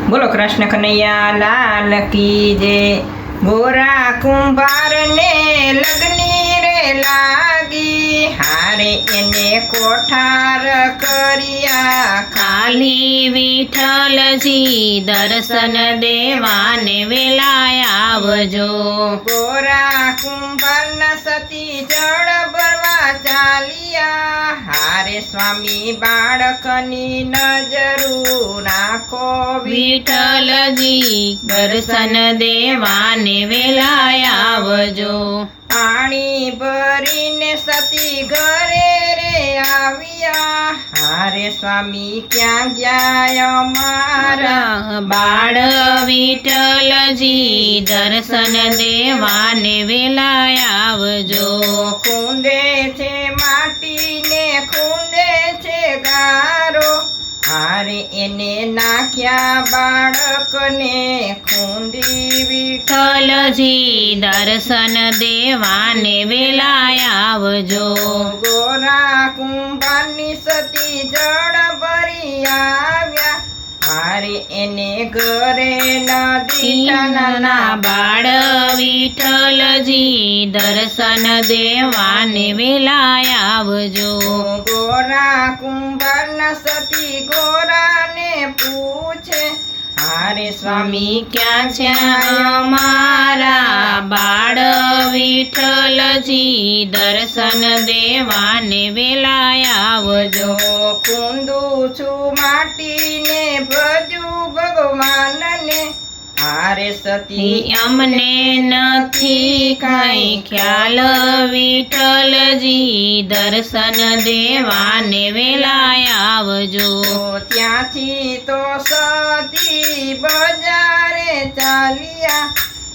બોલો કૃષ્ણ કનૈયા લાલ કી જય। ગોરા કુંભાર ને લગની રે લાગી, હારે એને કોઠાર કર્યા ખાલી વિઠ્ઠલજી દર્શન દેવાને વેલાય આવજો। ગોરા કુંભાર ના સતી જળ ભરવા ચાલ્યા, હારે સ્વામી બાળકની નજરું નાખો વિઠ્ઠલજી દર્શન દેવાને વેલાય આવજો। પાણી ભરીને સતી ઘરે રે આવ્યા, હારે સ્વામી ક્યાં ગયા અમારા બાળ વિઠ્ઠલજી દર્શન દેવાને વેલાય આવજો। ખૂંદે છે માટીને ખૂંદે છે ગારો, હારે એને નાખ્યા બાળકને ખૂંદી વિઠ્ઠલજી દર્શન દેવાને વેલાય આવજો। ગોરા કુંભારની સતી જળ ભરી આવ્યા, હારે એને ઘરે નદી નાના બાળ વિઠ્ઠલજી દર્શન દેવાને વેલાય આવજો। ગોરા કુંભારના સતી ગોરાને પૂછે, હારે સ્વામી ક્યાં છે અમારા બાળ વિઠ્ઠલજી દર્શન દેવાને વેલાય આવજો। કુંદું છું માટીને ભજું ભગવાનને, હારે સતી અમને નથી કઈ ખ્યાલ વિઠ્ઠલજી દર્શન દેવાને વેલાય આવજો। ત્યાંથી તો સતી બજારે ચાલ્યા,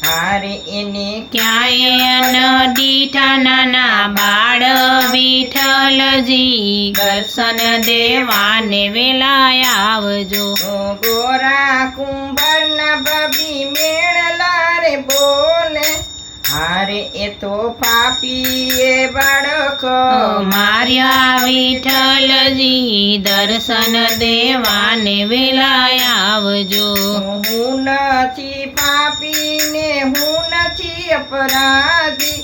હારે એને ક્યાંય દીઠા નાના બાળ વિઠ્ઠલજી દર્શન દેવાને વેલાય આવજો। ગોરા કુંભારના ભાભી મેળલા રે બોલે, હારે એ તો પાપીએ બાળક માર્યા વિઠ્ઠલજી દર્શન દેવાને વેલાય આવજો। હું નથી પાપીને હું નથી અપરાધી,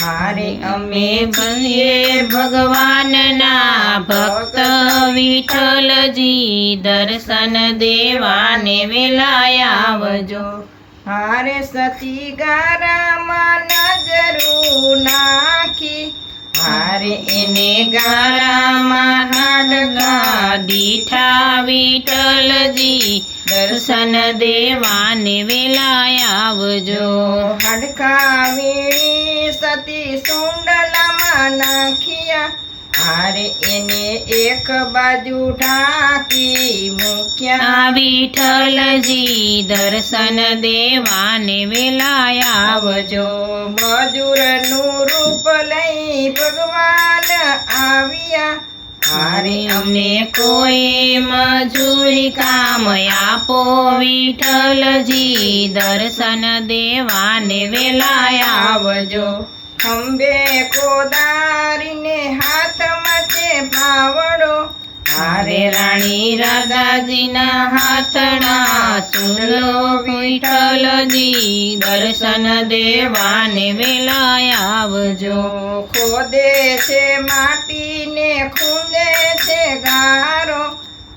હારે અમે ભઈએ ભગવાનના ભક્ત વિઠ્ઠલજી દર્શન દેવાને વેલાય આવજો। હારે સતી ગારામાં નજરું નાખી, હારે એને ગારામાં હાડકા દીઠા વિઠ્ઠલજી દર્શન દેવાને વેલાય આવજો। હાડકા વીણી સતી સુંડલામાં નાખ્યા, હારે એને એક બાજુ ઢાંકી મૂક્યા। વિઠ્ઠલજી દર્શન દેવાને વેલાય આવજો। મજૂરનું રૂપ લઈ ભગવાન આવ્યા, હારે અમને કોઈ મજૂરી કામ આપો વિઠ્ઠલજી દર્શન દેવાને વેલાય આવજો। ખંભે કોદારીને હાથમાં છે ફાવડો, હારે રાણી રાધાજીના હાથણા સુનલો વિઠ્ઠલજી દર્શન દેવાને વેલાય આવજો। ખોદે છે માટીને ખૂંદે છે ગારો,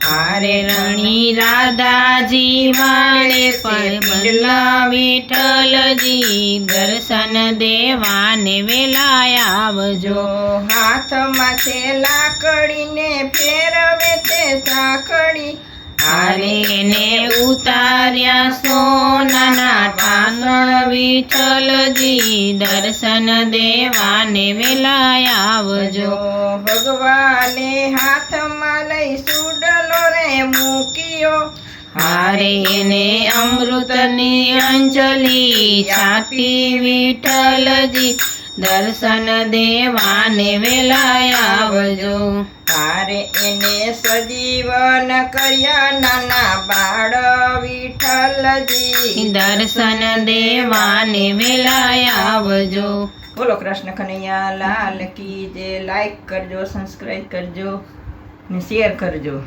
હારે રાણી રાધાજી વાળે પર બદલા વિઠ્ઠલજી દર્શન દેવાને વેલાય આવજો। હાથમાં છે લાકડીને ફેરવે છે સાંકળી, હારે એને ઉતાર્યા સોનાના ઠાસણ વિઠ્ઠલજી દર્શન દેવાને વેલાય આવજો। ભગવાને હાથમાં લઈ સુડલો રે મૂક્યો, હારે એને અમૃતની અંજલિ છાપી વિઠ્ઠલજી દર્શન દેવાને વેલાય આવજો। હારે એને સજીવન કર્યા નાના બાળ વિઠ્ઠલજી દર્શન દેવાને વેલાય આવજો। બોલો કૃષ્ણ કનૈયા લાલ કી જય। લાઈક કરજો, સબસ્ક્રાઈબ કરજો ને શેર કરજો।